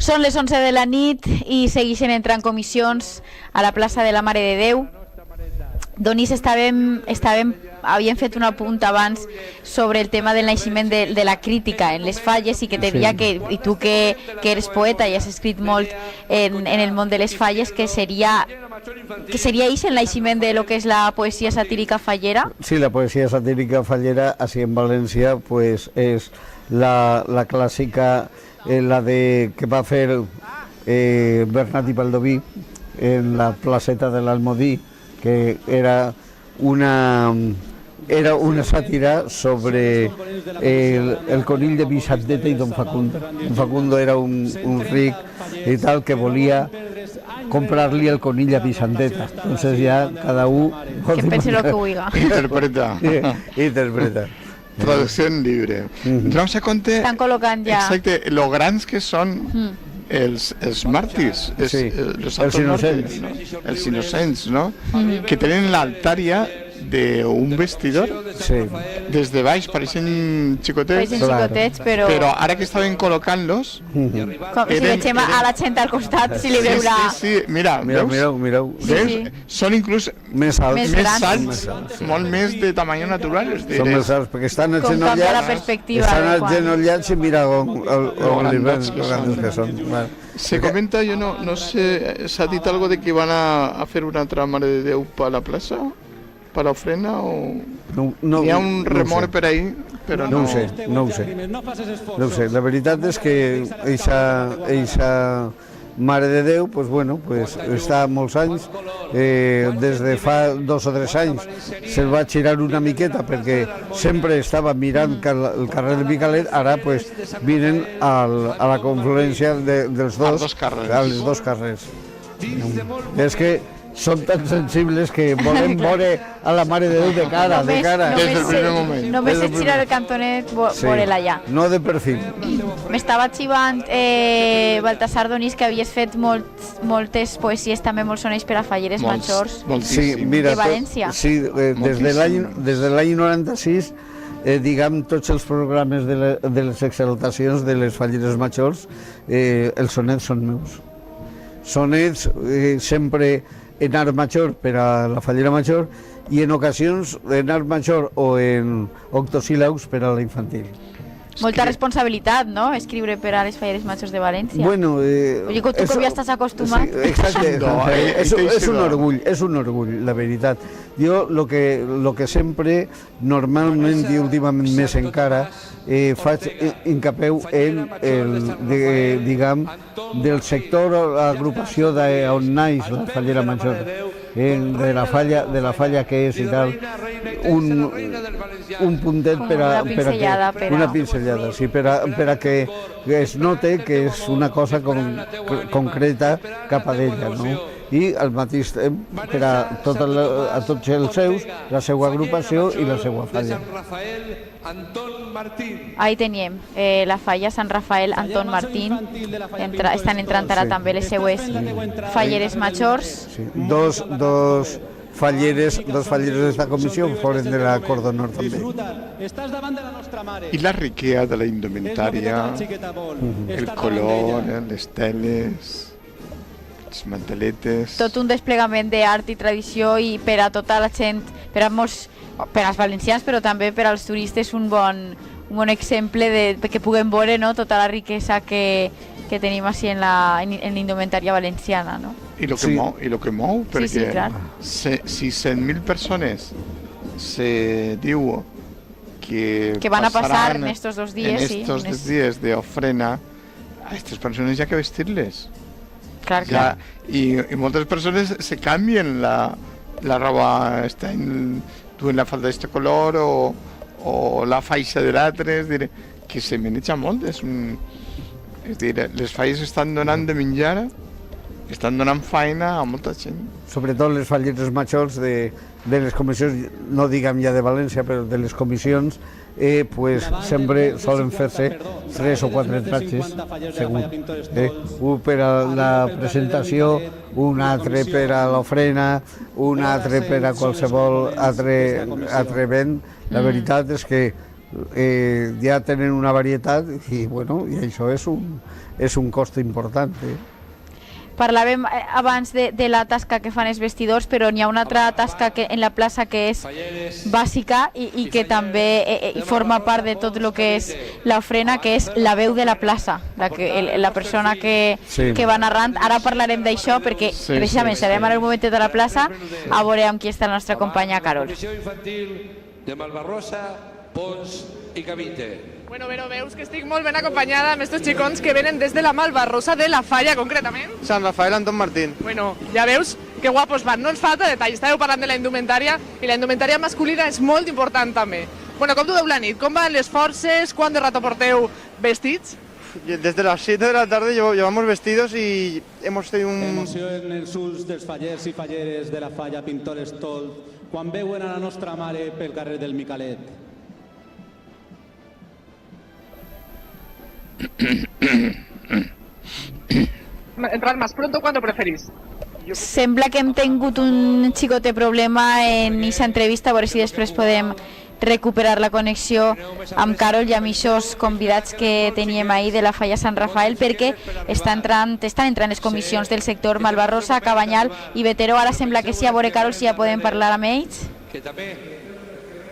Són les 11 de la nit i segueixen entrant comissions a la plaça de la Mare de Déu. Donís, havíem fet un apunt abans sobre el tema del naixement de la crítica en les falles i que te deia que, i tu que eres poeta i has escrit molt en el món de les falles, que seria ix el naixement de lo que és la poesia satírica fallera? Sí, la poesía satírica fallera, así en Valencia, pues es la clásica, la de que va a hacer Bernat y Baldoví en la placeta del Almodí, que era una sátira sobre el conill de Vicenteta y Don Facundo. Don Facundo era un ric y tal que volía comprarle el conill a Vicenteta. Entonces ya cada uno... Que pense lo que huiga. Interpreta. Interpreta. Traducción libre. Donem-se compte... Estan col·locant ja... Exacte, lo grans que són els màrtirs, Sí, els els innocents. no? Els innocents, no? Que tenen l'altària d'un vestidor, Sí. des de baix pareixen xicotets, Pareixen xicotets, però ara que estaven col·locant-los... si veiem a la gent al costat, si li veurà... Sí, mira, veus? Mireu. Veus? Sí. Són inclús Més alts. Més més grans. alts, molt més de tamany natural. Són més alts, perquè estan Com canvia la agenollats, perspectiva. estan de quan- agenollats i mira on grandats que grandes que són. Bueno. Se comenta, yo no sé, ¿se ha dicho algo de que van a hacer una otra Mare de Déu para la plaza? ¿Para la ofrena? O... No, Hi ha un no ho remor sé. per ahí, però No ho sé. No ho sé. La veritat és que eixa Mare de Déu, pues bueno, pues està molts anys, des de fa 2 o 3 anys se'l va girar una miqueta perquè sempre estava mirant el carrer de Micalet, ara pues vinen a la confluència dels dos, dos carrers. a les dos carrers. És que són tan sensibles que volem veure a la Mare de Déu de cara, de cara. Des del primer moment. Només Des del és girar el cantonet, veure-la allà. No de perfil. M'estava xivant Baltasar Donís, que havies fet moltes poesies també molt soneix per a falleres majors. Sí, Moltíssim. mira, De València. Sí, des de l'any 96, diguem, tots els programes de les exaltacions de les falleres majors, els sonets són meus. Sonets sempre en art major per a la fallera major i en ocasions en art major o en octosíl·labs per a la infantil. Molta responsabilitat, no?, escriure per a les falleres majors de València. Bueno, Oye, tu com ja estàs acostumat. Sí, exacte, No, és un orgull, la veritat. Jo lo que sempre, normalment i últimament més encara, faig incapeu en diguem, del sector o l'agrupació d'on naix la fallera major, de la falla que és i tal, un puntet per a una pinzellada, sí, per a que es note que és una cosa concreta cap a ella, no? I al mateix temps per a tots els seus, la seva agrupació i la seva falla. Ahí teníem la falla Sant Rafael Anton Martín. Estan entrant ara també les seues falleres majors. Sí. Dos falleres d'esta comissió foren de la Cordonor també. I la riquea de la indumentària, el color, les teles, els manteletes... Tot un desplegament d'art i tradició, i per a tota la gent, per als valencians, però també per als turistes, un bon exemple que puguem veure, no?, tota la riquesa que tenim així en la indumentària valenciana, no? I lo que mou, perquè Sí, clar. si 100.000 persones se diu que van a passar pasaran en estos 2 en dies, estos 2 dies de ofrena, a aquestes persones hi ha que vestir-les. Clar. I moltes persones se canvien la roba, duen la falda d'este color o la faixa de l'altre, és dir, que se maneja molt. És dir, les falles estan donant de menjar, estan donant feina a molta gent. Sobretot les falleres majors de les comissions, no diguem ja de València, però de les comissions, pues sempre solen fer-se 3 o 4 tratges, segur. Un per a la presentació, un altre per a l'ofrena, un altre per a qualsevol altre event. La veritat és que ja tenen una varietat i, bueno, i això és un cost important. Parlàvem abans de la tasca que fan els vestidors, però n'hi ha una altra tasca en la plaça que és bàsica i que també forma part de tot el que és l'ofrena, que és la veu de la plaça, la persona que va narrant. Ara parlarem d'això perquè precisament serem ara un momentet a la plaça a veure amb qui està la nostra companya Carol. De Malvarrosa, Pons i Cavite. Bueno, però veus que estic molt ben acompanyada amb estos xicons que venen des de la Malvarrosa de la Falla, concretament. Sant Rafael Anton Martín. Bueno, ja veus que guapos van. No ens falta detall, estàveu parlant de la indumentària i la indumentària masculina és molt important també. Bueno, com dueu la nit? Com van les forces? Quant de rato porteu vestits? Desde las 7 de la tarde llevamos vestidos y hemos tenido un... Emoció en els ulls dels fallers i falleres de la Falla Pintores Tol quan veuen a la nostra mare pel carrer del Micalet. Entrar más pronto cuando preferís. Sembla que hem tingut un xicote problema en aquesta entrevista, a veure si després podem recuperar la connexió amb Carol i amb aquests convidats que teníem ahir de la Falla Sant Rafael, perquè estan entrant les comissions del sector Malvarrosa, Cabanyal i Veteró. Ara sembla que sí, a veure, Carol, si ja podem parlar amb ells. Que també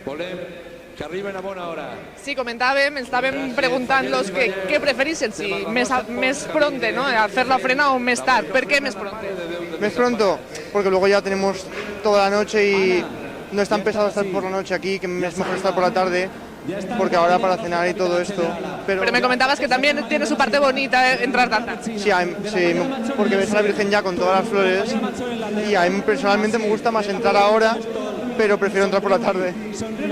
volem que arriben a bona hora. Sí, comentàvem, estàvem preguntant-los què preferissin, si més pronto, ¿no? Hacer la ofrena o més tard. ¿Per qué més pronto? Més pronto, porque luego ya tenemos toda la noche y no es tan pesado estar por la noche aquí, que es mejor estar por la tarde, porque ahora para cenar y todo esto... Pero me comentabas que también tiene su parte bonita entrar tan tarde. Sí, porque ves a la Virgen ya con todas las flores y a mí personalmente me gusta más entrar ahora, pero prefiero entrar por la tarde.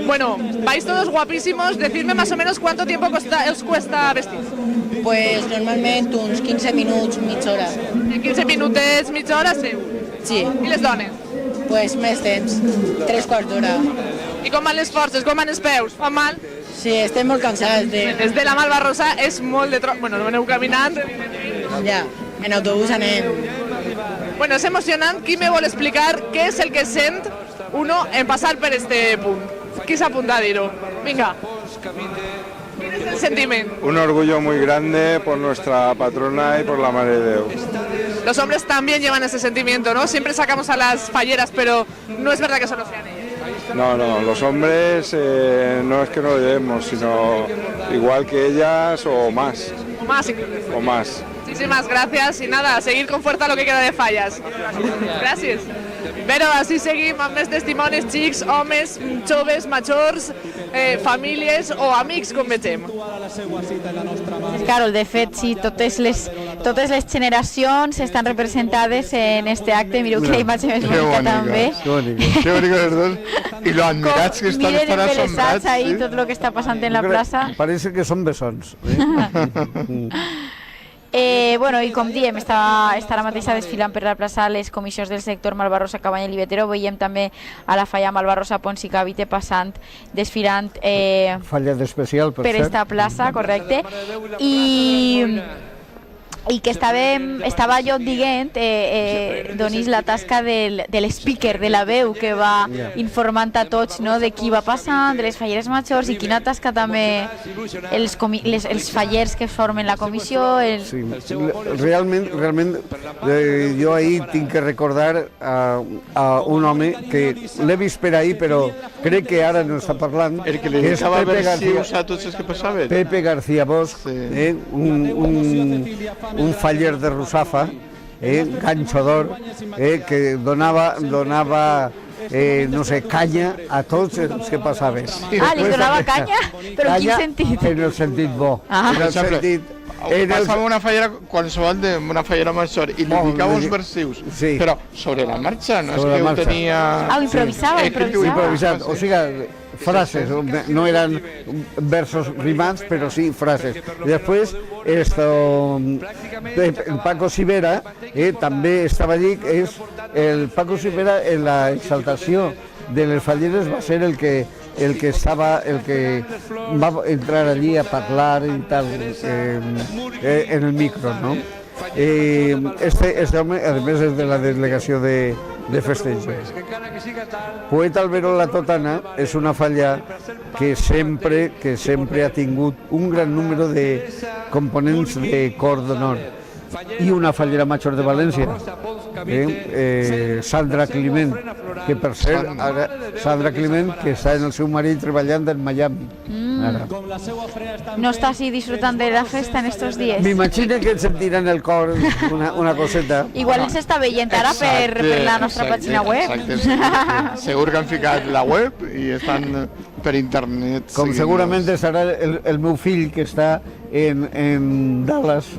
Bueno, vais todos guapísimos, decidme más o menos cuánto tiempo os cuesta vestir. Pues normalment uns 15 minuts, mitja hora. 15 minutets, mitja hora, sí. Sí. I les dones? Pues més temps, 3/4 d'hora. I com van les forces, com van els peus? Fan mal? Sí, estem molt cansats de... Des de la Malvarrosa és molt de Bueno, no aneu caminant. Ja, en autobús anem. Bueno, és emocionant. Qui me vol explicar què és el que sent uno en passar per este punt? Qui s'apunta a dir-ho? Vinga. ¿Qué es el sentimiento? Un orgullo muy grande por nuestra patrona y por la Madre de Déu. Los hombres también llevan ese sentimiento, ¿no? Siempre sacamos a las falleras, pero no es verdad que solo sean ellas. No, los hombres no es que no lo llevemos, sino igual que ellas o más. O más incluso. O más. Muchísimas gracias y nada, a seguir con fuerza lo que queda de fallas. Gràcies. Però així seguim amb més testimonis, xics, homes, joves, majors, famílies o amics, com vegem. Carol, de fet, sí, totes les generacions estan representades en este acte. Mireu que la imatge més bonica també. Qué bonito los dos. Y lo admirats que estan asombrats ahí ¿sí? tot el que està passant en la plaça. Parece que són bessons. Bueno, i com diem, està ara mateix desfilant per la plaça les comissions del sector Malvarrosa, Cabanyal i Veteró. Veiem també a la Falla Malvarrosa, Pons i Cavite passant, desfilant Falla d'especial, per esta plaça, correcte. I que estava jo dient, Donís, la tasca de l'speaker, de la veu, que va informant a tots, no, de qui va passant, de les falleres majors i quina tasca també els fallers que formen la comissió. Sí, realment jo ahir tinc que recordar a un home que l'he vist per ahir, però crec que ara no està parlant. El que li deixava versius a tots els que passaven. Pepe García Bosch, un faller de Russafa, ganxador, que donava no sé, canya a tots els que passaven. Li donava canya? Però en quin sentit? En el sentit bo. En el sentit... Passava una fallera qualsevol d'una fallera major i li ficava uns versius, però sobre la marxa, no és que ho tenia... Improvisat, o sigui, frases, no eren versos rimats, però sí frases. I després, el Paco Sivera també estava allí, el Paco Sivera en la exaltació de les falleres va ser el que va entrar allí a parlar y tal en el micro, ¿no? Este home, además, es de la delegació de de festejos. Poeta Alberó la Totana és una falla que sempre ha tingut un gran número de components de cor d'honor i una fallera major de València, Sandra Climent, que per cert, ara, Sandra Climent, que està en el seu marit treballant en Miami. Ara. ¿No está así disfrutando de la festa en estos días? M'imagino que et sentirà en el cor una coseta. Igual ens està veient ara per la nostra pàgina web. Exacte. Segur que han ficat la web i estan per internet. Com segurament estarà el meu fill, que està en Dallas,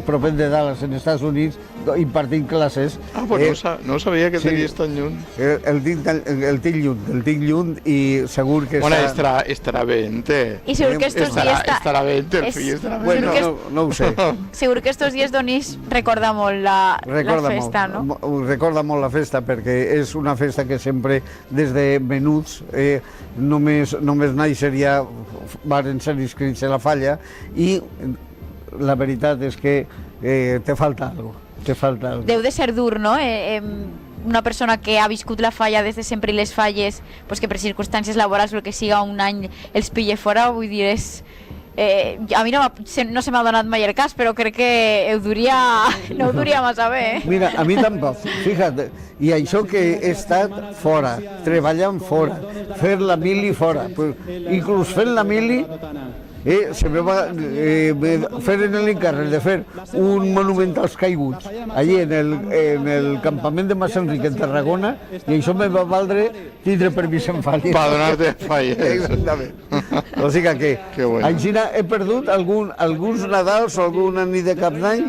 proper de Dallas, en Estats Units, impartint classes. Pues no sabia que tenies tan lluny. El tinc lluny i segur que bueno, estarà bé. Y seguro que estos días estarà bé, el fill estarà bé. Bueno, no ho sé. Seguro que estos días Donís recorda molt la festa, no? Recorda molt la festa, perquè és una festa que sempre, des de menuts, només nàixer ja van ser inscrits a la falla, i la veritat és que te falta alguna cosa. Deu de ser dur, no? Una persona que ha viscut la falla des de sempre i les falles, pues que per circumstàncies laborals o el que siga un any els pille fora, vull dir, és... a mi no se m'ha donat mai el cas, però crec que no ho duria massa bé. Mira, a mi tampoc, fíjate, i això que he estat fora, treballant fora, fer la mili fora, inclús fent la mili, se me va fer l'encàrrec de fer un monument als caiguts allí en el campament de Masenric en Tarragona, i això me va valdre tindre permís en falla. Per donar-te falla. Exactament. O sigui que així he perdut alguns Nadals o alguna nit de cap d'any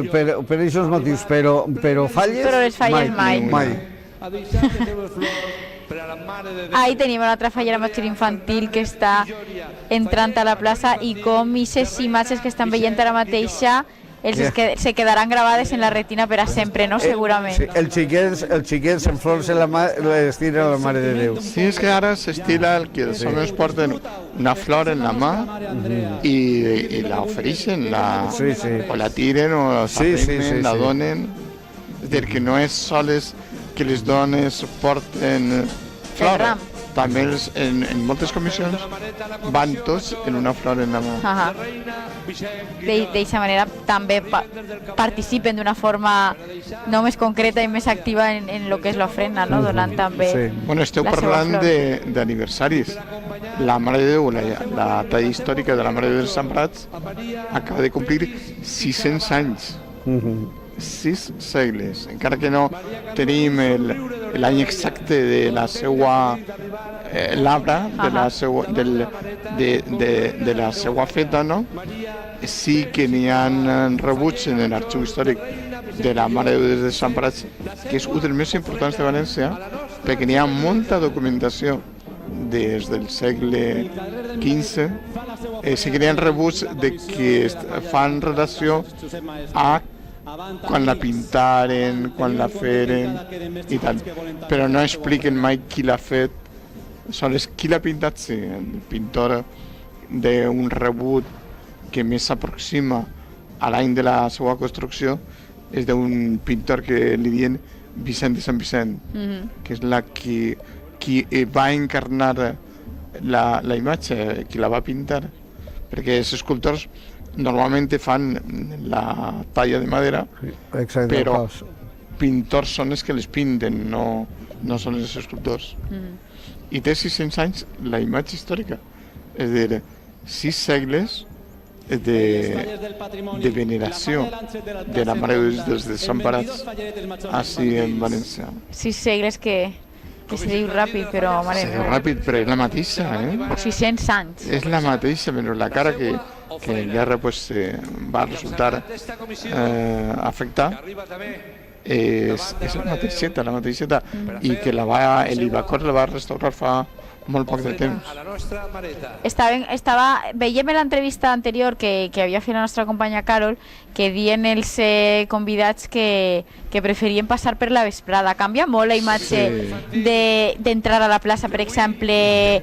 per aquests motius, però falles... Però les falles mai. Ahí tenim una altra fallera major infantil que està entrant a la plaça, i com aquestes imatges que estan veient ara mateixa se quedaran gravades en la retina per a sempre, no? Segurament. Sí, el xiquet s'enflorça la mà, l'estira a la Mare de Déu. Sí, és que ara s'estila el que els homes porten una flor en la mà i la ofereixen, o la tiren, o la donen. És a dir, que no és sols que les dones porten flor, també en moltes comissions van tots en una flor en la mà. D'aquesta manera també participen d'una forma no més concreta i més activa en el que és l'ofrena, no? Donant també la seva flor. Bueno, esteu parlant d'aniversaris. La Mare de Déu, la talla històrica de la Mare de Déu de Sant Prats, acaba de complir 600 anys. 6 segles, encara que no tenim l'any exacte de la seva labra, de la seva feta, no? Sí que n'hi ha rebuts en l'arxiu històric de la Mare de Déu de Sant Prats, que és un dels més importants de València, perquè n'hi ha molta documentació des del segle XV. Sí que n'hi ha rebuts de que fan relació a quan la pintaren, quan la feren i tal, però no expliquen mai qui l'ha fet. Sols qui l'ha pintat, sí, el pintor d'un rebut que més s'aproxima a l'any de la seva construcció és d'un pintor que li diuen Vicent de Sant Vicent, que és qui va encarnar la imatge, qui la va pintar, perquè els escultors normalment fan la talla de madera, però pintors són els que les pinten, no són els escultors. I té 600 anys la imatge històrica, és a dir, 6 segles de veneració de la Mare de Déu de Sant Prats així en València. 6 segles que se diu ràpid, però... Se diu ràpid, però és la mateixa, 600 anys. És la mateixa, però la cara que en guerra va resultar afectar és la mateixeta, i que l'Ibacor la va restaurar fa molt poc de temps. Veiem en l'entrevista anterior que havia fet la nostra companya Carol, que diuen els convidats que preferien passar per la vesprada. Canvia molt la imatge d'entrar a la plaça, per exemple,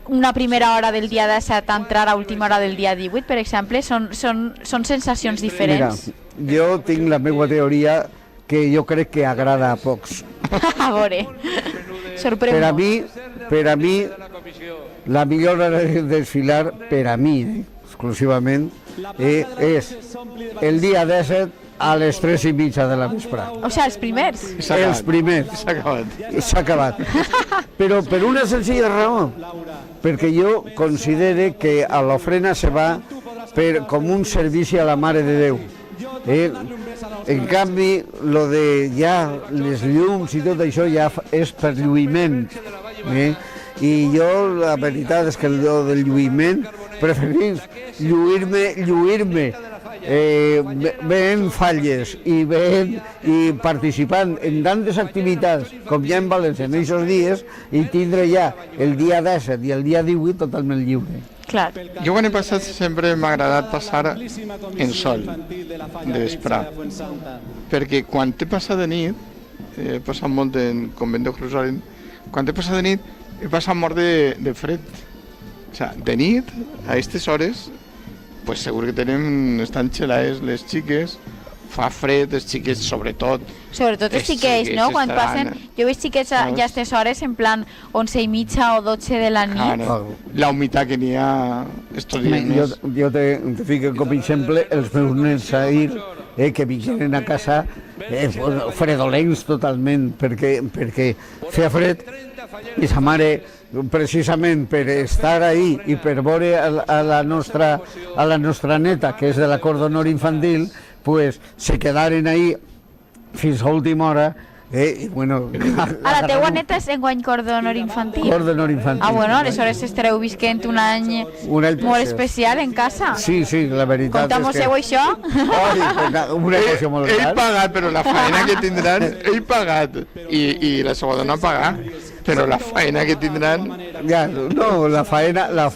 una primera hora del dia 17 a entrar a última hora del dia 18, per exemple, són sensacions diferents. Mira, jo tinc la meva teoria que jo crec que agrada a pocs. A veure, sorprèn Per a mi, la millor hora de desfilar, per a mi, exclusivament, és el dia 17 a les 3:30 de la vesprada. O sigui, els primers. Els primers. S'ha acabat. S'ha acabat. Però per una senzilla raó, perquè jo considere que a l'ofrena se va com un servici a la Mare de Déu. En canvi, lo de ja les llums i tot això ja és per lluïment. I jo la veritat és que lo del lluïment preferís lluir-me veient falles i participant en tantes activitats com hi ha en València en aquests dies i tindre ja el dia 17 i el dia 18 totalment lliure. Clar. Jo quan he passat sempre m'ha agradat passar en sol, de vesprà, perquè quan he passat de nit, he passat molt en convent de Jerusalem, quan he passat de nit he passat mort de fred. O sigui, de nit, a aquestes hores, pues segur que estan xelades les xiques, fa fred, les xiques sobretot. Sobretot els xiquets, no? Quan passen, jo veig xiquets ja a aquestes hores en plan 11:30 o 12 de la nit. La humitat que n'hi ha estos dies. Jo te fico com a exemple els meus nens ahir, que viginen a casa fredolents totalment, perquè feia fred i sa mare, precisament per estar ahí i per veure a la nostra neta, que és de la Cor d'Honor Infantil, pues se quedaren ahí fins a última hora. I bueno, a la teua neta és enguany Cor d'Honor Infantil? Cor d'Honor Infantil. Bueno, aleshores estareu visquent un any molt especial en casa. Sí, la veritat Contam-vos-heu això? Una emoció molt gran. Ell pagat, però la faena que tindran, ell pagat, i la seva dona pagar, però la faena que tindran... Ja, no, la faena la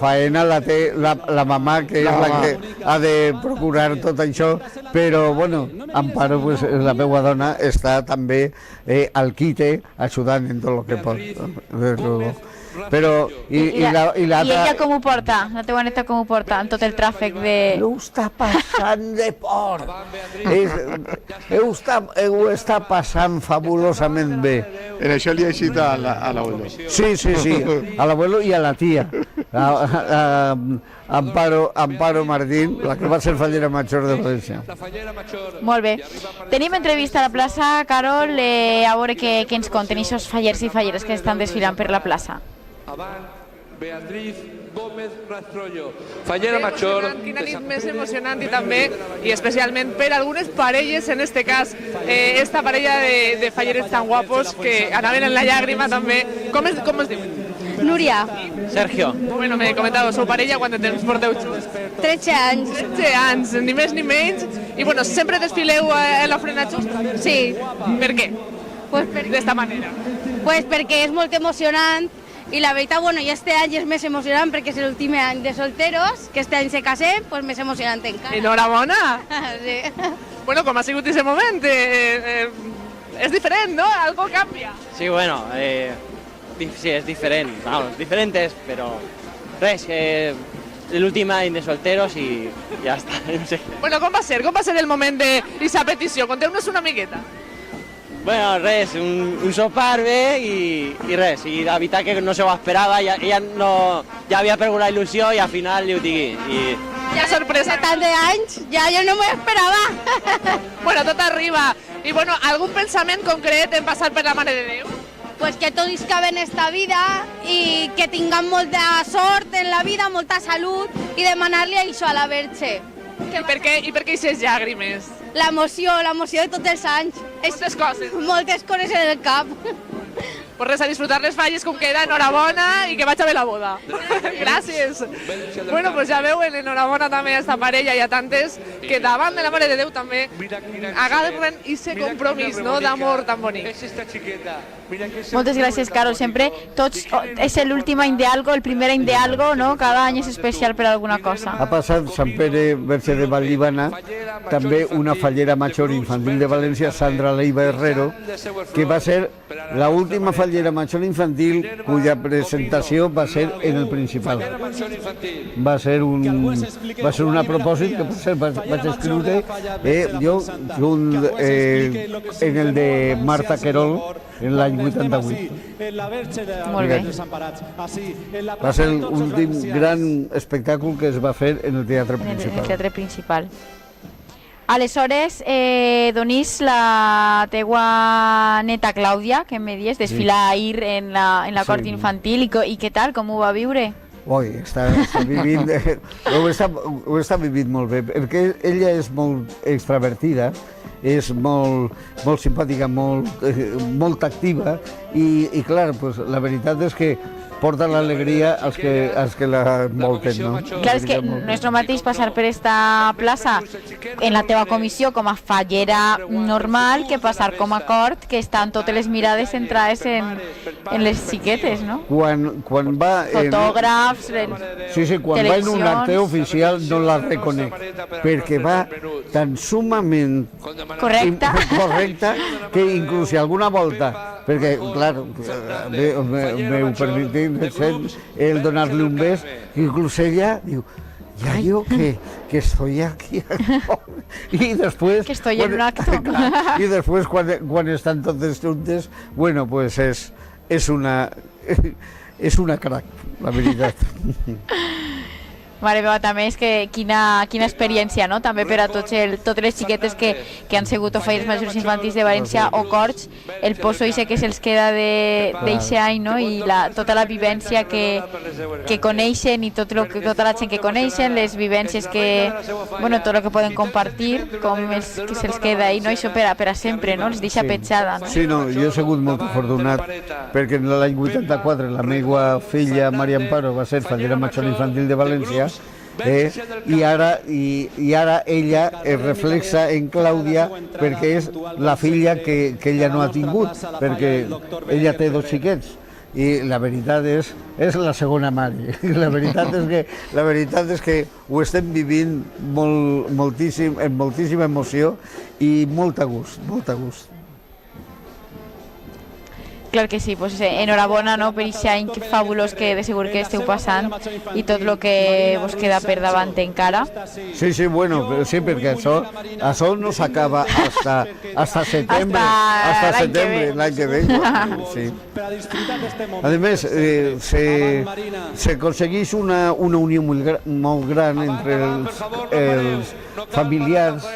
té la mamà, que és la que ha de procurar tot això, però, bueno, Amparo, pues, la meva dona, està també al quite, ajudant en tot el que pot. Però, I ella com ho porta? La teua neta com ho porta en tot el tràfic de... Ho està passant de por. Ho està passant fabulosament bé. En això li ha eixit a l'abuelo. Sí, a l'abuelo i a la tia. Amparo Martín, la que va ser fallera major de València. Molt bé. Tenim entrevista a la plaça, Carol, a veure què ens conten aquests fallers i falleres que estan desfilant per la plaça. Avant Beatriz Gómez Rastrollo, fallera major. Quina nit més emocionant i també, i especialment per algunes parelles, en este cas, esta parella de falleres tan guapos que anaven en la llàgrima també. Com es diu? Núria. Sergio. Bueno, me comentava, sou parella, quant de temps porteu junts? 13 anys. 13 anys, ni més ni menys. I bueno, sempre desfileu en l'ofrena justa? Sí. Per què? Pues d'esta manera. Pues perquè és molt emocionant i la veritat, bueno, i este any és més emocionant perquè és l'últim any de solteros, que este any se casem, pues més emocionant encara. Enhorabona! Sí. Bueno, com ha sigut aquest moment? És diferent, no? Algo canvia. Sí, bueno, sí, és diferent. Vamos, diferentes, però res, l'últim any de solteros i ja està, no sé. Bueno, com va ser? Com va ser el moment d'aquesta petició? Conteu-nos una miqueta. Bueno, res, un sopar bé i res, i la veritat que no se ho esperava, ella ja havia perdut la il·lusió i al final li ho digui. Ja sorpresa. Tant d'anys, ja jo no m'ho esperava. Bueno, tot arriba. I bueno, algun pensament concret en passar per la Mare de Déu? Pues que tot isca bé en esta vida i que tinguem molta sort en la vida, molta salut i demanar-li això a la Verge. I per què aquestes llàgrimes? L'emoció de tots els anys. Moltes coses. Moltes coses en el cap. Pues res, a disfrutar les falles com queda, enhorabona i que vaig a bé la boda. Gràcies. Bueno, pues ja veuen, enhorabona també a esta parella i a tantes que davant de la Mare de Déu també agarren aquest compromís, no?, d'amor tan bonic. Moltes gràcies, Carol. Sempre tots és l'últim any d'algo, el primer any d'algo, no? Cada any és especial per alguna cosa. Ha passat Sant Pere Verge de Vallivana també una fallera major infantil de València, Sandra Leiva Herrero, que va ser l'última fallera major infantil cuya presentació va ser en el Principal. Va ser una propòsit que per cert vaig escriure jo en el de Marta Querol en l'any 88. Molt bé. Va ser l'últim gran espectacle que es va fer en el Teatre En Principal. el Teatre Principal. Aleshores, Donís, la teua neta Clàudia, que em dius, desfilar ahir en la cort infantil, i què tal, com ho va viure? Oi, està vivint, ho està vivint molt bé, perquè ella és molt extravertida, és molt simpàtica, molt activa, i clar, pues, la veritat és que porta l'alegria als que la envolten, no? Clar, és que no és el mateix passar per esta plaça en la teva comissió com a fallera normal que passar com a cort, que estan totes les mirades centrades en les xiquetes, no? Quan va... Fotògrafs, Sí, quan va en un acte oficial no la reconec, perquè va tan sumament correcta que inclús si alguna volta, perquè, clar, m'ho permetim el donar-li un bes, inclús ella diu, ya yo que estoy aquí y después que estoy en un acto y después cuando están todos juntos, bueno, pues es una crack, la veritat. Mare meva, també és que quina experiència, no? També per a totes les xiquetes que han sigut fallers majors infantils de València o corts, el poso que se'ls queda d'eixe any, no? I tota la vivència que coneixen i tota la gent que coneixen, les vivències bueno, tot el que poden compartir, com és que se'ls queda ahí, no? Això per a sempre, no? Els deixa petjada, no? Sí, no, jo he sigut molt afortunat, perquè en l'any 84 la meva filla Maria Amparo va ser fallera major infantil de València, i ara ella es reflexa en Clàudia perquè és la filla que ella no ha tingut, perquè ella té 2 xiquets i la veritat és la segona mare. La veritat és que ho estem vivint amb moltíssima emoció i molt a gust. Clar que sí, pues enhorabona, no, per aquest any fabulós que de segur que esteu passant i tot el que vos queda per davant encara. Sí, bueno, sí, perquè això no s'acaba hasta setembre, l'any que ve. Sí. A més, s'aconsegueix una unió molt gran entre els familiars,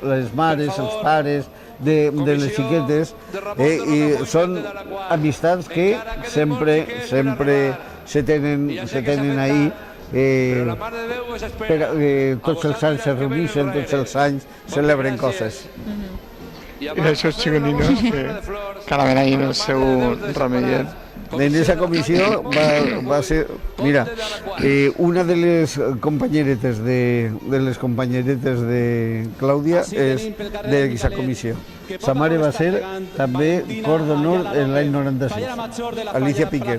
les mares, els pares, de les xiquetes, i són amistats que sempre se tenen ahí, tots els anys se reuneixen, tots els anys celebren coses. I aquests xiconinos que cada ahí en el seu remediet. En aquesta comissió va ser, mira, una de les companyeretes de Clàudia és d'aquesta comissió. Sa mare va ser també cor d'honor en l'any 96, Alicia Piquer.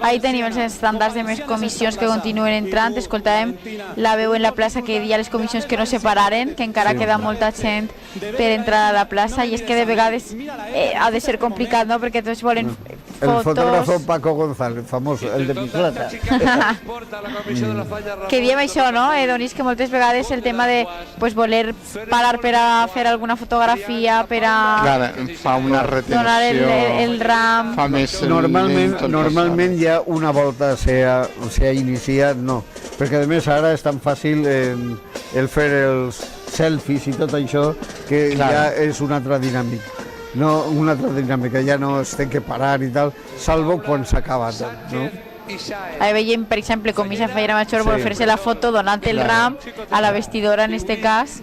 Ahí tenim els estàndards de més comissions que continuen entrant. Escoltàvem la veu en la plaça que dia les comissions que no separaren, que encara queda molta gent per entrar a la plaça, i és que de vegades ha de ser complicat, no?, perquè tots volen fotos. El fotógrafo Paco González, famós, el de Mislata. Que diem això, no, Donís, que moltes vegades el tema de voler parar per a fer alguna fotografia, per a fa una retenció, donar el ram. Fa més Normalment ja una volta s'ha iniciat, no, perquè a més ara és tan fàcil el fer els selfies i tot això que ja és una altra dinàmica. No, una altra dinàmica, ja no es té que parar i tal, salvo quan s'acaba tot, no? Ahí veiem, per exemple, com Isa Fallera Major vol fer-se la foto donant el ram a la vestidora, en este cas,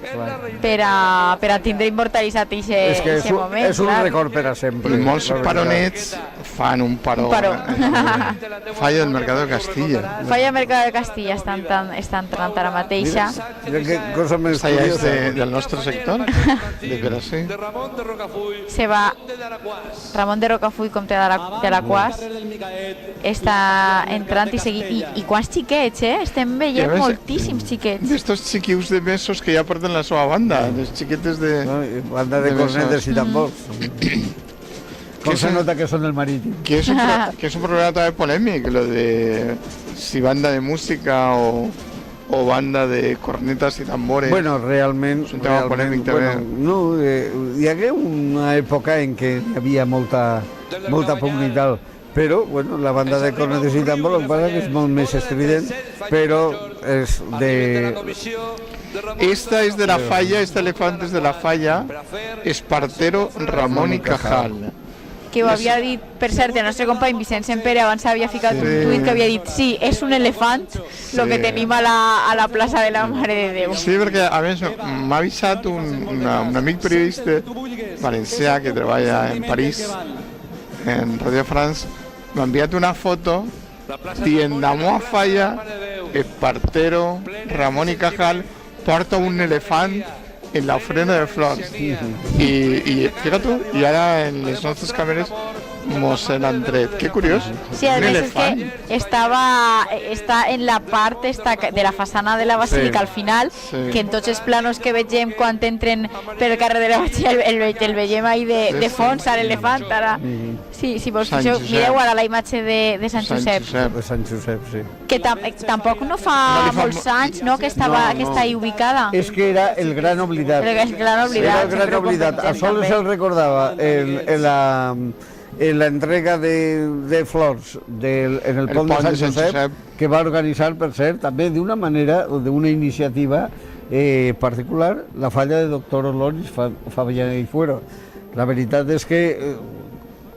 per a tindre immortalitzat aquest moment. És un record per a sempre. I molts paronets fan un paró. Falla del Mercado de Castilla. Falla del Mercado de Castilla estan entrant ara mateixa. Mira que cosa més curiosa. Del nostre sector, de Perasí. Se va Ramon de Rocafull, comte de la Quas, està entrant i seguint. I quants xiquets, estem veient moltíssims xiquets. D'estos xiquius de mesos que ja porten la seva banda, les xiquetes de... Banda de cornetes i tambors. Com se nota que son del Marítim. Que es un programa también polémico, lo de si banda de música o banda de cornetas y tambores. Bueno, realment... És un tema polèmic també. No, hi hagué una època en què hi havia molta publicitat, però bueno, la banda de cornetes i tambors, el que passa que és molt més estrident, però és de... Esta es de la Falla, este elefante es de la Falla, Espartero, Ramón y Cajal. Que ho havia dit, per cert, el nostre company Vicent Sempere abans havia ficat un tuit que havia dit sí, és un elefant el que tenim a la plaça de la Mare de Déu. Sí, perquè a més m'ha avisat un amic periodista valencià que treballa en París, en Radio France, m'ha enviat una foto dient damunt a Falla, Espartero, Ramón y Cajal porta un elefant en la ofrena de flors. Y fíjate, y ahora en les nostres càmeres mos l'han tret. Que curiós. Sí, a més és que està en la part de la façana de la basílica al final, que en tots els planos que vegem quan entren per el carrer de la Basílica el veiem ahí de fons, a l'elefant. Sí, si vols, mireu ara la imatge de Sant Josep. De Sant Josep, sí. Que tampoc no fa molts anys, no?, que està ahí ubicada. És que era el gran oblidat. El gran oblidat. Era el gran oblidat. A Sol se'l recordava en la entrega de flors en el pont de Sant Josep, que va organitzar, per cert, també d'una manera o d'una iniciativa particular, la Falla de Doctor Oloris Fabellana i Fuero. La veritat és que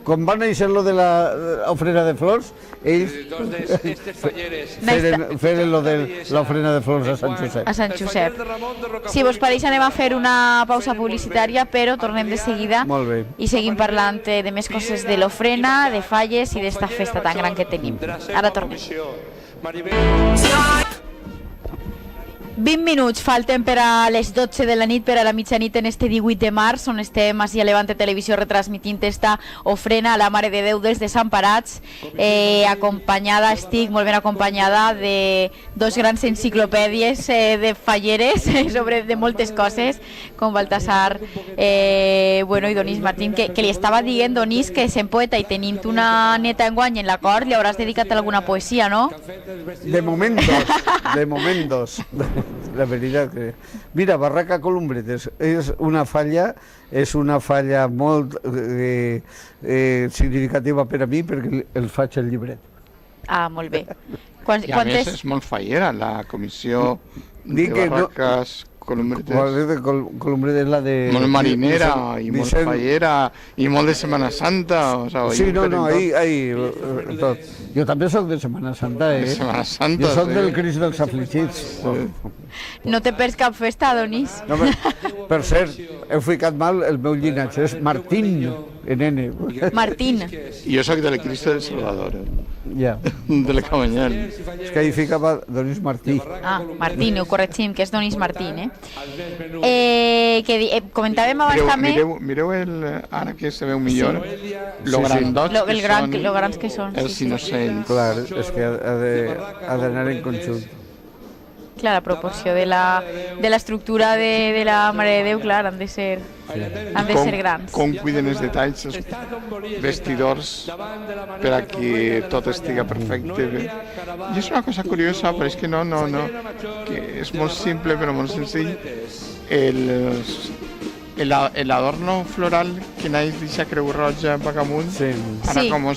quan va néixer lo de l'ofrena de flors, ells feren lo de l'ofrena de flors a Sant Josep. A Sant Josep. Si vos pareix anem a fer una pausa publicitària, però tornem de seguida i seguim parlant de més coses de l'ofrena, de falles i d'esta festa tan gran que tenim. Ara tornem. 20 minuts falten per a les 12 de la nit, per a la mitjanit en este 18 de març, on estem així a Levante Televisió retransmitint esta ofrena a la Mare de Déu des de Sant Parats, estic molt ben acompanyada de dos grans enciclopèdies de falleres sobre de moltes coses, com Baltasar i Donís Martín, que li estava dient, Donís, que sent poeta i tenint una neta enguany en la cort, li hauràs dedicat alguna poesia, no? De momentos. La veritat que... Mira, Barraca Columbretes és una falla molt significativa per a mi perquè el faig el llibret. Ah, molt bé. I a més és molt fallera, la comissió de Barraques Columbretes, la de... Molt marinera i molt fallera i molt de Setmana Santa. Sí, ahí tot. Jo també soc de Setmana Santa, De Setmana Santa, jo soc del Crist dels Afligits. No te perds cap festa, Donís. Per cert, heu ficat mal el meu llinatge, és Martín, en N. Martín. I jo soc del Cristo del Salvador. Ja. De la Cabanyal. És que ahí ficava Donís Martí. Ah, Martín, ho corregim, que és Donís Martín, comentàvem abans també... Mireu ara que se veu millor, lo grans que són. Els innocents. Clar, és que ha d'anar en conjunt. Clar, la proporció de l'estructura de la Mare de Déu, clar, han de ser grans. Com cuiden els detalls, els vestidors, per a que tot estiga perfecte. I és una cosa curiosa, però és que que és molt simple però molt senzill. L'adorno floral que naix d'aquesta creu roja en Pacamunt, ara com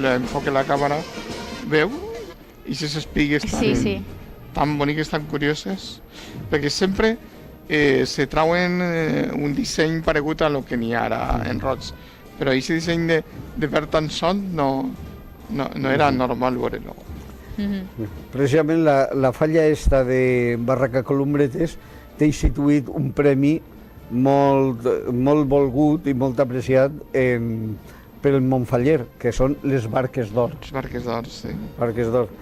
l'enfoca la càmera, veu? I aquestes espigues tan boniques, tan curioses, perquè sempre se trauen un disseny paregut a lo que n'hi ha ara en roig, però aquest disseny de verd tan son no era normal veure-lo. Precisament la falla esta de Barraca Columbretes té instituït un premi molt volgut i molt apreciat per el Montfaller, que són les barques d'or. Les barques d'or, sí. Barques d'or.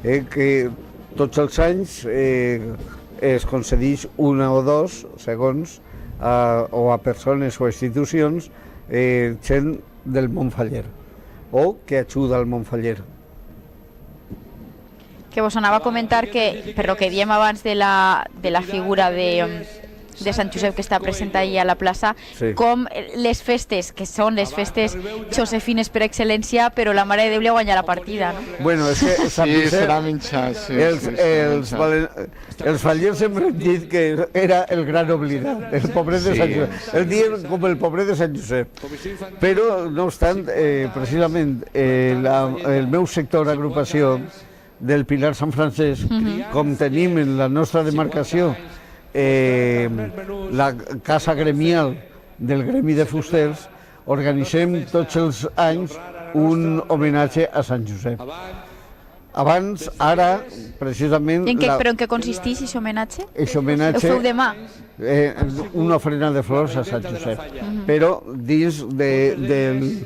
Que tots els anys es concedeix una o dos, segons, o a persones o a institucions, gent del Montfaller, o que ajuda al Montfaller. que vos anava a comentar que, per lo que diem abans de la figura de Sant Josep que està present allà a la plaça, Sí. com les festes, que són les festes josefines per excel·lència, però la Mare de Déu li ha guanyat la partida, no? Bueno, és que Sant Sí, Josep, serà menjar, sí. els fallers sempre hem dit que era el gran oblidat, el pobret de Sí, Sant Josep. El diem com el pobret de Sant Josep. Però, no obstant, precisament, el meu sector d'agrupació del Pilar Sant Francesc, com tenim en la nostra demarcació la casa gremial del Gremi de Fusters, organitzem tots els anys un homenatge a Sant Josep. Abans, ara, precisament... Però en què consisteix aquest homenatge? Aquest homenatge... Ho feu demà? Una ofrena de flors a Sant Josep, però dins del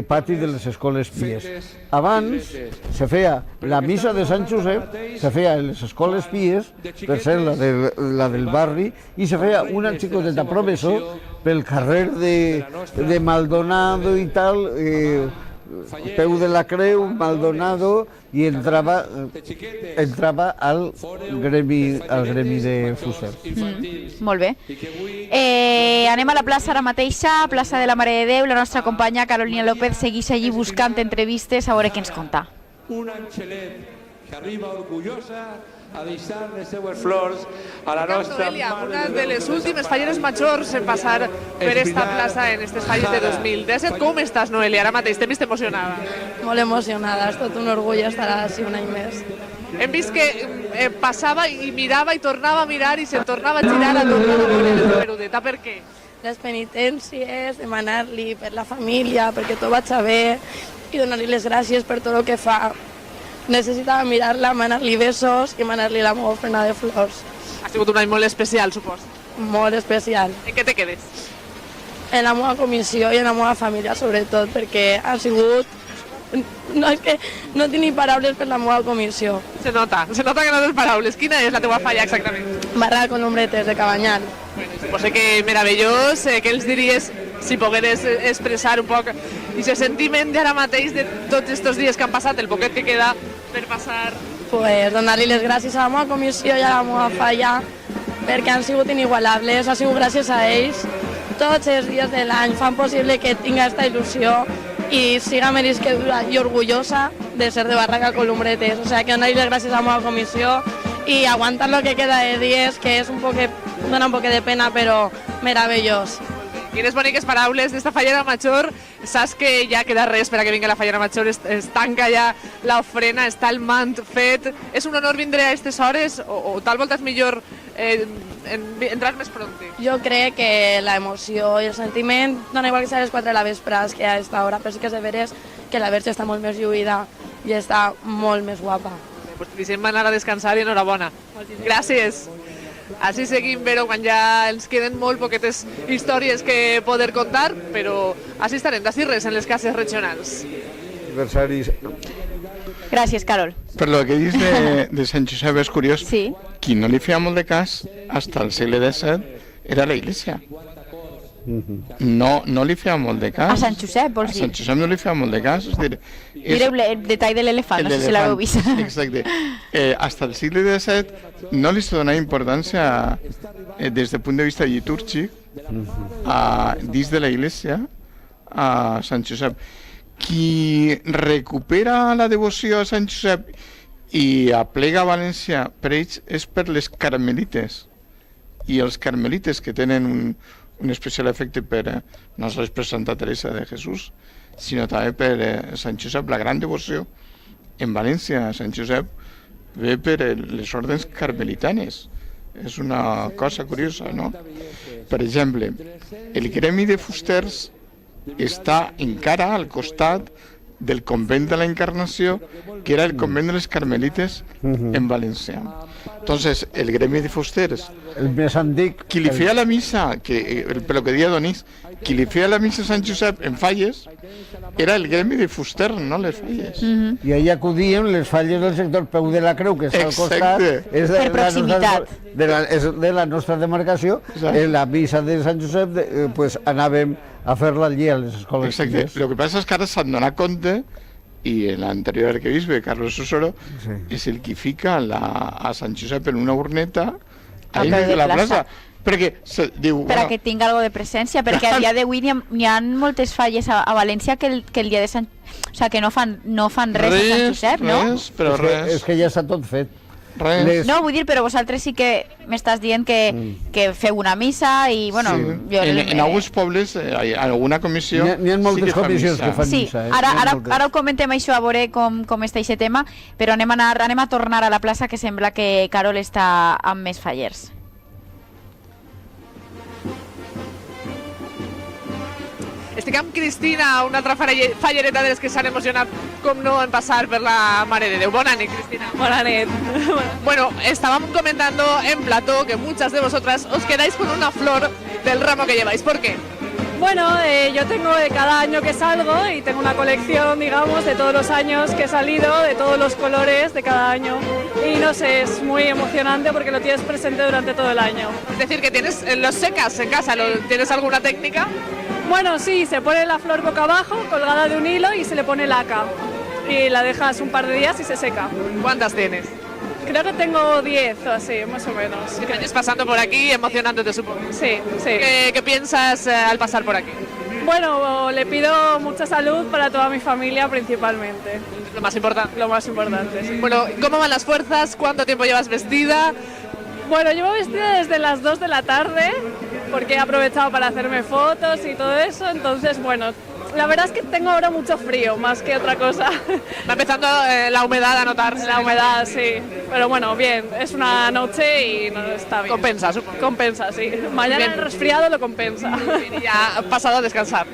pati de les escoles pies. Abans se feia la missa de Sant Josep, se feia a les escoles pies, per ser la del barri, i se feia una xicoteta professó pel carrer de Maldonado i tal, peu de la Creu, Maldonado, i entrava al gremi de Fusters. Molt bé. Anem a la plaça ara mateixa, plaça de la Mare de Déu. La nostra companya Carolina López segueix allí buscant entrevistes a veure què ens conta. Un Angelet que arriba orgullosa a deixar les seues flors a la nostra Noelia, Mare una de de Déu. les últimes falleres majors en passar per esta plaça en aquestes falles de 2017. Com estàs, Noelia? Ara mateix t'hem vist emocionada. Molt emocionada, és tot un orgull estar així un any més. Hem vist que passava i mirava i tornava a mirar i se'n tornava a girar a tornar a veure el Perudeta. Per què? Les penitències, demanar-li per la família, perquè tot vagi bé, i donar-li les gràcies per tot el que fa. Necessitava mirar-la, manar-li besos i manar-li la meva ofrena de flors. Ha sigut un any molt especial, suposo. Molt especial. En què te quedes? En la meva comissió i en la meva família, sobretot, perquè ha sigut... No, és que no tinc ni paraules per la meva comissió. Se nota que no tens paraules. Quina és la teva falla exactament? Barra con Hombretes de Cabanyal. Bueno, suposo que meravellós. Què els diries si pogueres expressar un poc aquest sentiment d'ara mateix de tots aquests dies que han passat, el poquet que queda per passar? Pues donar-li les gràcies a la meva comissió i a la meva falla perquè han sigut inigualables, ha sigut gràcies a ells. Tots els dies de l'any fan possible que tinga aquesta il·lusió i siga meresquedora i orgullosa de ser de Barraca con Hombretes. O sea, que donar-li les gràcies a la meva comissió i aguantar lo que queda de dies, que és dona un poc de pena, però meravellós. Quines boniques paraules d'esta fallera major. Saps que ja queda res per a que vingui la fallera major, es tanca ja l'ofrena, està el mant fet. És un honor vindre a aquestes hores o tal volta és millor entrar més pronte? Jo crec que l'emoció i el sentiment dona igual que sigui a les 4 de la vesprà que a aquesta hora, però sí que és de veres que la Verge està molt més lluïda i està molt més guapa. Pues deixem anar a descansar i enhorabona. Gràcies. Així seguim, però quan ja ens queden molt poquetes històries que poder contar, però així estarem, d'ací res, en les cases regionals. Adversaris. Gràcies, Carol. Per lo que dius de Sant Josep és curiós, Sí. qui no li feia molt de cas, fins al segle XVII, era la Iglesia. No li feia molt de cas. A Sant Josep, vols A dir? Sant Josep no li feia molt de cas. És dir, Direu el detall de l'elefant, no sé si l'heu vist. Exacte. Hasta el segle XVII no li se donava importància des del punt de vista litúrgic dins de la Iglesia a Sant Josep. Qui recupera la devoció a Sant Josep i aplega a València per ells és per les carmelites. I els carmelites, que tenen un especial efecte per no sols per Santa Teresa de Jesús, sinó també per Sant Josep. La gran devoció en València a Sant Josep ve per les ordres carmelitanes. És una cosa curiosa, no? Per exemple, el gremi de fusters està encara al costat del convent de la Encarnació, que era el convent de les Carmelites en València. Entonces, el gremi de fusters, el més antic, qui li feia la missa, per lo que deia Donís, qui li feia la missa a Sant Josep en Falles, era el gremi de fusters, no les Falles. I ahí acudíem les falles del sector Peu de la Creu, que està al costat, és Per proximitat. de la nostra demarcació. En la missa de Sant Josep pues, anàvem a fer-la allí a les escoles. Exacte. El que passa és que ara s'han donat compte y el anterior arquebisbe, Carlos Osoro, és el que fica a Sant Josep en una urneta ahí de la plaça. Perquè diu... que tingui algo de presència, perquè a dia d'avui n'hi ha moltes falles a València que el dia de Sant... O sigui, que no fan res a Sant Josep, no? Res. És que ja està tot fet. No, vull dir, però vosaltres sí que m'estàs dient que feu una missa i, bueno... Sí. En alguns pobles, en alguna comissió... N'hi ha moltes comissions que fan missa. Sí, ara ho comentem això, a veure com està aquest tema, però anem a tornar a la plaça, que sembla que Carol està amb més fallers. Estic amb Cristina, una altra fallereta de les que s'han emocionat com no en passar per la Mare de Déu. Bona nit, Cristina. Buena nit. Bueno, estábamos comentando en plató que muchas de vosotras os quedáis con una flor del ramo que lleváis. ¿Por qué? Bueno, yo tengo de cada año que salgo y tengo una colección, digamos, de todos los años que he salido, de todos los colores de cada año. Y no sé, es muy emocionante porque lo tienes presente durante todo el año. Es decir, que tienes los secas en casa, ¿tienes alguna técnica? Bueno, sí, se pone la flor boca abajo, colgada de un hilo y se le pone laca. Y la dejas un par de días y se seca. ¿Cuántas tienes? Creo que tengo 10 o así, más o menos. ¿Qué años pasando por aquí, emocionándote, supongo? Sí, sí. ¿Qué piensas al pasar por aquí? Bueno, le pido mucha salud para toda mi familia principalmente. Lo más importante. Lo más importante, sí. Bueno, ¿cómo van las fuerzas? ¿Cuánto tiempo llevas vestida? Bueno, llevo vestida desde las 2 de la tarde porque he aprovechado para hacerme fotos y todo eso, entonces bueno, la verdad es que tengo ahora mucho frío, más que otra cosa. Va empezando la humedad a notarse. La humedad, sí, pero bueno, bien, es una noche y no está bien. Compensa, supongo. Compensa, sí. Mañana el resfriado lo compensa. Y ya pasado a descansar.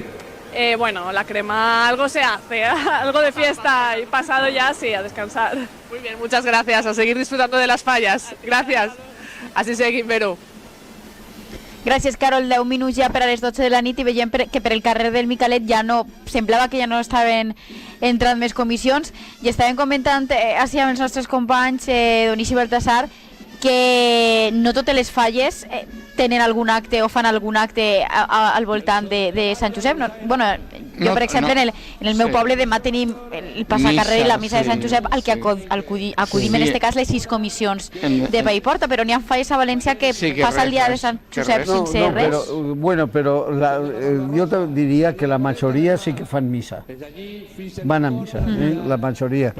Bueno, la crema algo se hace, algo de fiesta y pasado ya sí, a descansar. Muy bien, muchas gracias, a seguir disfrutando de las fallas. Gracias. Així seguim, Vero. Gràcies, Carol. 10 minuts ja per a les 12 de la nit i veiem que per el carrer del Micalet semblava que ja no estaven entrant més comissions i estàvem comentant així amb els nostres companys Dionís i Baltasar que no totes les falles tenen algun acte o fan algun acte al voltant de Sant Josep. Bueno, jo, per exemple, en el meu poble demà tenim el passacarrer i la missa de Sant Josep al que acudim en aquest cas les 6 comissions de pa i porta, però n'hi ha falles a València que passa el dia de Sant Josep sense res. Però jo te diria que la majoria sí que fan missa, van a missa, la majoria.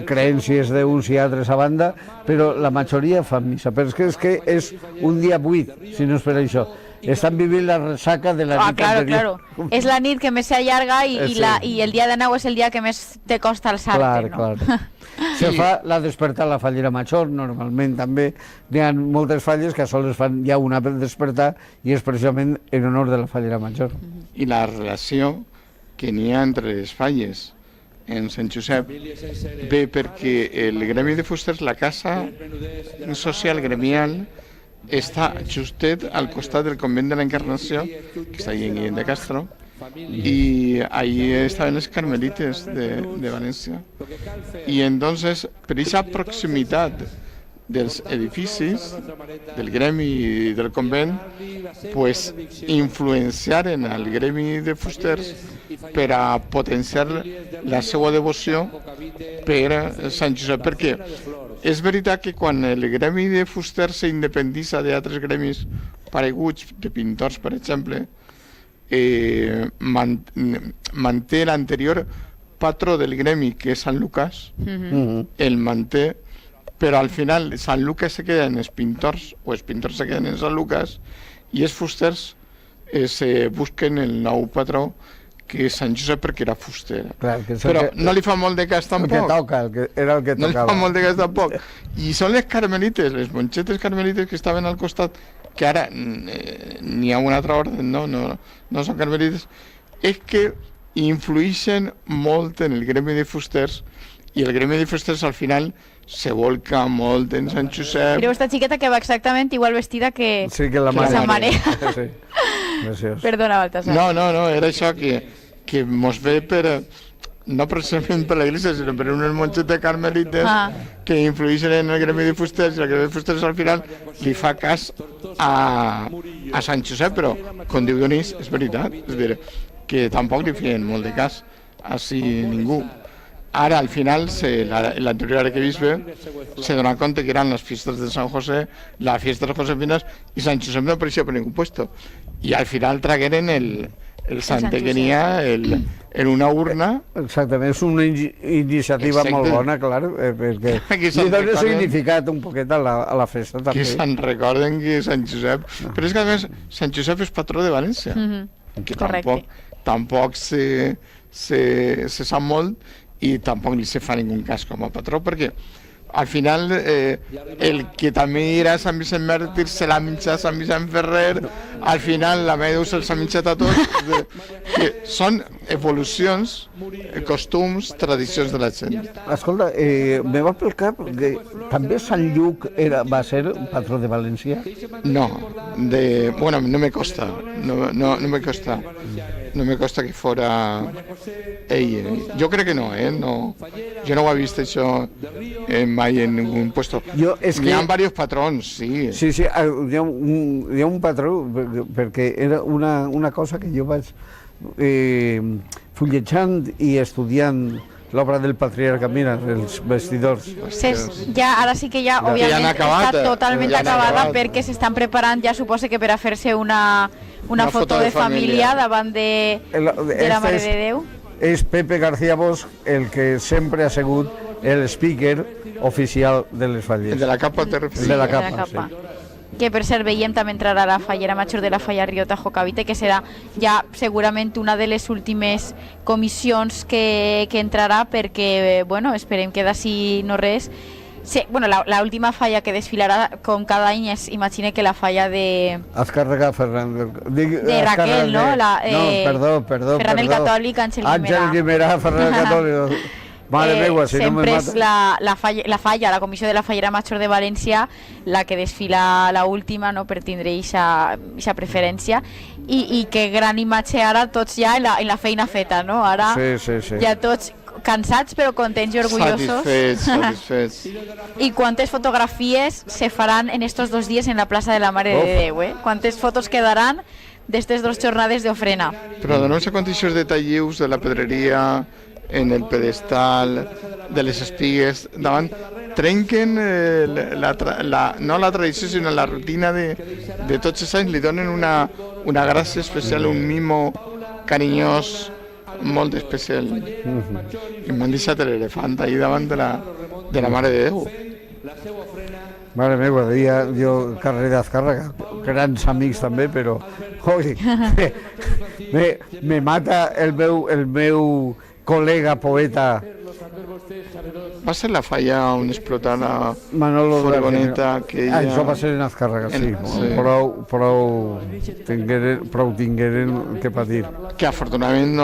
Creences d'uns i altres a banda, però la majoria fan missa, però és que és un dia buit, si no és per això. Estan vivint la ressaca de la nit anterior. Claro. És la nit que més s'allarga i el dia de nau és el dia que més te costa alçar-te. Clar. Se fa la despertar a la fallera major, normalment també. N'hi ha moltes falles que sols fan ja una per despertar i és precisament en honor de la fallera major. I la relació que n'hi ha entre les falles en Sant Josep ve perquè el gremi de fusters, la casa social gremial, està justet al costat del convent de la Encarnació, que està allí en Guillem de Castro, y ahí estaban les carmelites de València. I entonces, per aquesta proximitat dels edificis, del gremi i del convent, pues influenciaren el gremi de fusters per a potenciar la seva devoció per Sant Josep, perquè és veritat que quan el gremi de fusters s'independitza d'altres gremis pareguts, de pintors, per exemple, manté l'anterior patró del gremi, que és Sant Lucas, el manté, però al final Sant Lucas se queda en els pintors, o els pintors se queden en Sant Lucas, i els fusters se busquen el nou patró, que és Sant Josep, perquè era fuster. Però no li fa molt de cas tampoc. El que toca, era el que tocava. No li fa molt de cas tampoc. I són les carmelites, les monxetes carmelites que estaven al costat, que ara n'hi ha una altra ordre, no són carmelites, és que influïxen molt en el gremi de fusters, i el gremi de fusters al final se volca molt en Sant Josep. Mireu esta xiqueta que va exactament igual vestida que la mare. Sí. Perdona, Baltasar. No, era això que mos ve no precisament per l'església, sinó per unes monxetes carmelites que influïxen en el gremi de fusters, i el gremi de fusters al final li fa cas a Sant Josep, però, com diu Dionís, és veritat, és a dir, que tampoc li feien molt de cas. així ningú. Ara, al final, l'anterior arquebisbe se dona compte que eren les fiestas de San José, la fiesta de Josefinas, i Sant Josep no apareixia per ningú puesto. I al final tragueren el sant que n'hi en una urna. Exactament, és una iniciativa molt bona, clar, perquè li dona significat un poquet a la festa també. Que se'n recorden que Sant Josep... Però és que a més Sant Josep és patró de València, que tampoc se sap molt i tampoc li se fa ningú cas com a patró, perquè al final el que també era Sant Vicent Màrtir se l'ha menjat Sant Vicent Ferrer, al final la Mare de Déu se'ls ha menjat a tots, que són evolucions, costums, tradicions de la gent. Escolta, me va pel cap que també Sant Lluc va ser patró de València? No, bueno, no me costa, no me costa. No me costa que fora ell. Jo crec que no, jo no ho he vist això mai en ningú puesto. Hi ha diversos patrons, sí. Sí, hi ha un patró, perquè era una cosa que jo vaig fulletjant i estudiant l'obra del patriarca, mira, els vestidors. Ara sí que ja, òbviament, està totalment acabada perquè s'estan preparant, ja suposo que per a fer-se una foto de família davant de la Mare de Déu. És Pepe García Bosch el que sempre ha sigut el speaker oficial de les falles. El de la capa, de la capa, sí. Que per cert veiem també entrarà la fallera major de la falla Riota Jocavite, que serà ja segurament una de les últimes comissions que entrarà, perquè, bueno, esperem que d'ací no res. Sí, bueno, l'última falla que desfilarà com cada any és, imagina que la falla de... Azcárraga Ferran... De Raquel, no? No, perdó. Ferran el Catòlic, Àngel Guimerà, Ferran el Catòlic... Mare meva, si no me mata. Sempre és la comissió de la Fallera Major de València la que desfila l'última, no?, per tindre aquesta preferència, i que gran imatge ara tots ja en la feina feta, no? Ara ja tots cansats però contents i orgullosos. Satisfets. I quantes fotografies se faran en estos 2 dies en la plaça de la Mare de Déu, Quantes fotos quedaran d'estes 2 jornades d'ofrena. Però donem-se condicions de tallius de la pedreria, en el pedestal, de les espigues, davant, trenquen no la tradició, sinó la rutina de tots els anys, li donen una gràcia especial, un mimo carinyós molt especial. I m'han deixat l'elefant ahí davant de la Mare de Déu. Mare meva, jo carrer d'Azcárraga, grans amics també, però me mata el meu col·lega poeta. Va ser la falla on explotà la furgoneta aquella... Això va ser en Azcárraga, sí. Prou tingueren que patir. Que afortunadament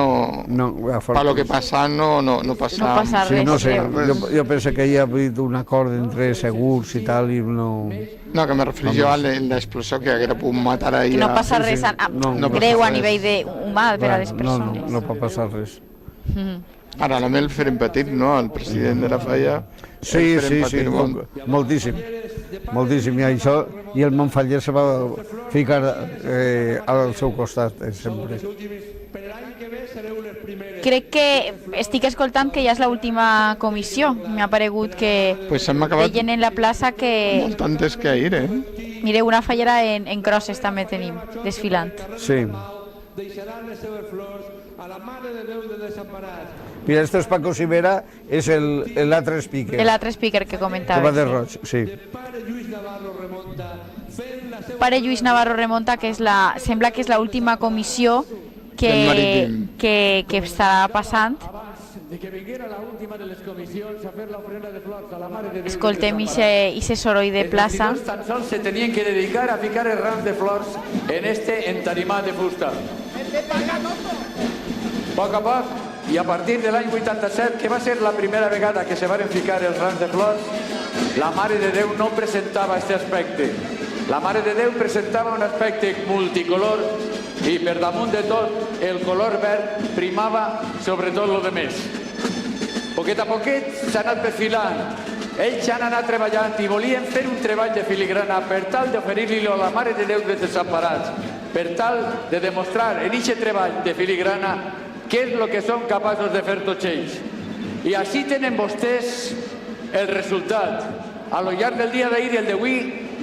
per lo que passa no passa res. Sí, no sé, jo penso que hi ha hagut un acord entre segurs i tal i no... No, que me refereixo a l'explosió que haguera pogut matar ahir. Que no passa res greu a nivell humà per a les persones. No pot passar res. Ara també el farem patir, no?, el president de la falla. Sí, moltíssim, i el Montfaller se va ficar al seu costat sempre. Crec que estic escoltant que ja és l'última comissió. M'ha paregut que veient en la plaça que... Molt antes que ahir, Mireu, una fallera en crosses també tenim, desfilant. Sí. Mira, este és Paco Cimera, és l'altre speaker. L'altre speaker que comentava. Que va de roig, sí. Pare Lluís Navarro Remonta, que sembla que és l'última comissió que estarà passant. Escoltem ese soroll de plaça. Tan sols se tenien que dedicar a ficar els rams de flors en este entarimat de fusta. A poc, i a partir de l'any 87, que va ser la primera vegada que se van ficar els rams de flors, la Mare de Déu no presentava aquest aspecte. La Mare de Déu presentava un aspecte multicolor i per damunt de tot el color verd primava sobre tot lo demés. Poquet a poquet s'ha anat perfilant, ells han anat treballant i volien fer un treball de filigrana per tal d'oferir-li a la Mare de Déu dels Desemparats, per tal de demostrar en aquest treball de filigrana què és el que són capaços de fer tots ells. I així tenen vostès el resultat. A lo llarg del dia d'ahir i el d'avui,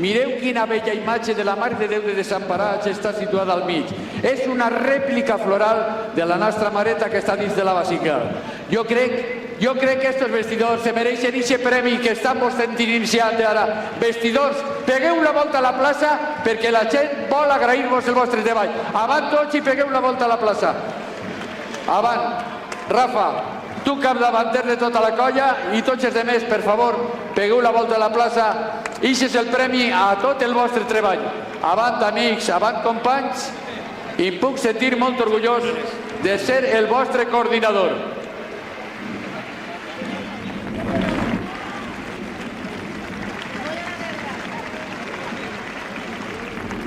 mireu quina bella imatge de la Mare de Déu de Desemparats està situada al mig. És una rèplica floral de la nostra mareta que està dins de la basical. Jo crec que estos vestidors se mereixen aquest premi que estan vostès iniciant ara. Vestidors, pegueu la volta a la plaça perquè la gent vol agrair-vos el vostre treball. Avant tots i pegueu la volta a la plaça. Avant. Rafa, tu capdavanter de tota la colla i tots els altres, per favor, pegueu la volta a la plaça. Ix és el premi a tot el vostre treball. Avant, amics, avant, companys, i em puc sentir molt orgullós de ser el vostre coordinador.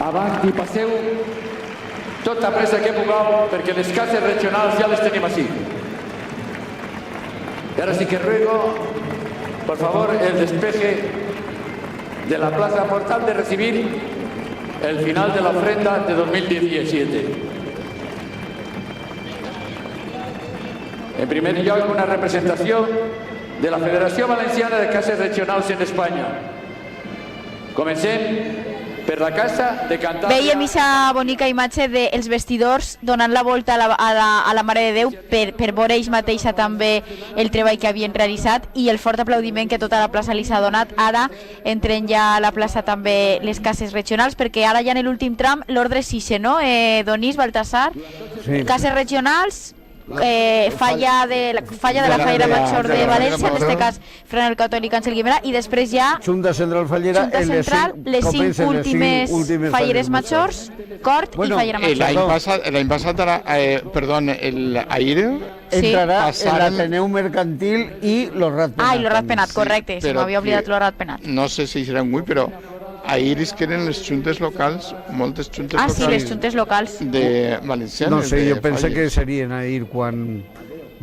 Avant i passeu tota pressa que pugueu perquè les cases regionals ja les tenim així. Y ahora sí que ruego, por favor, el despeje de la plaza por tal de recibir el final de la ofrenda de 2017. En primer lugar, una representación de la Federación Valenciana de Cases Regionals en España. Comencem per la casa de Cantàbria. Veiem aquesta bonica imatge dels vestidors donant la volta a la Mare de Déu per veure ells mateixa també el treball que havien realitzat i el fort aplaudiment que tota la plaça li s'ha donat. Ara entren ja a la plaça també les cases regionals perquè ara ja en l'últim tram l'ordre 6, no? Donís, Baltasar, sí. Cases regionals, falla de la Fallera Major de València, en aquest cas Frenal Catòlic Àngel Guimerà, i després ja Junta Central Fallera, les 5 últimes falleres majors, Cort i Fallera Major. L'any passat, l'Aire entrarà en l'Ateneu Mercantil i l'Horrat Penat. Ah, i l'Horrat Penat, correcte, se m'havia oblidat l'Horrat Penat. No sé si serà avui, però ahir es que eren les juntes locals, moltes juntes locals. Ah, sí, les juntes locals. De valencianes. No sé, jo penso que serien ahir quan...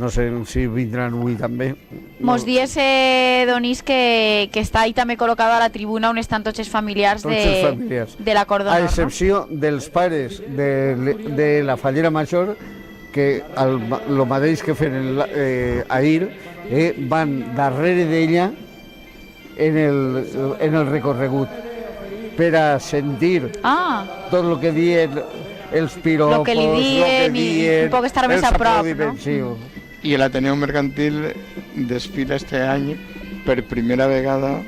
No sé si vindran avui també. Mos dies, Donís, que està ahí també col·locada a la tribuna on estan tots els familiars de l'acord d'honor. A excepció dels pares de la Fallera Major, que el mateix que feren ahir, van darrere d'ella en el recorregut per a sentir tot el que diuen els piropos, el que li diuen i un poc estar més a prop, no? I l'Ateneu Mercantil desfila este any per primera vegada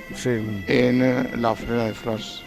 en la ofrena de flors.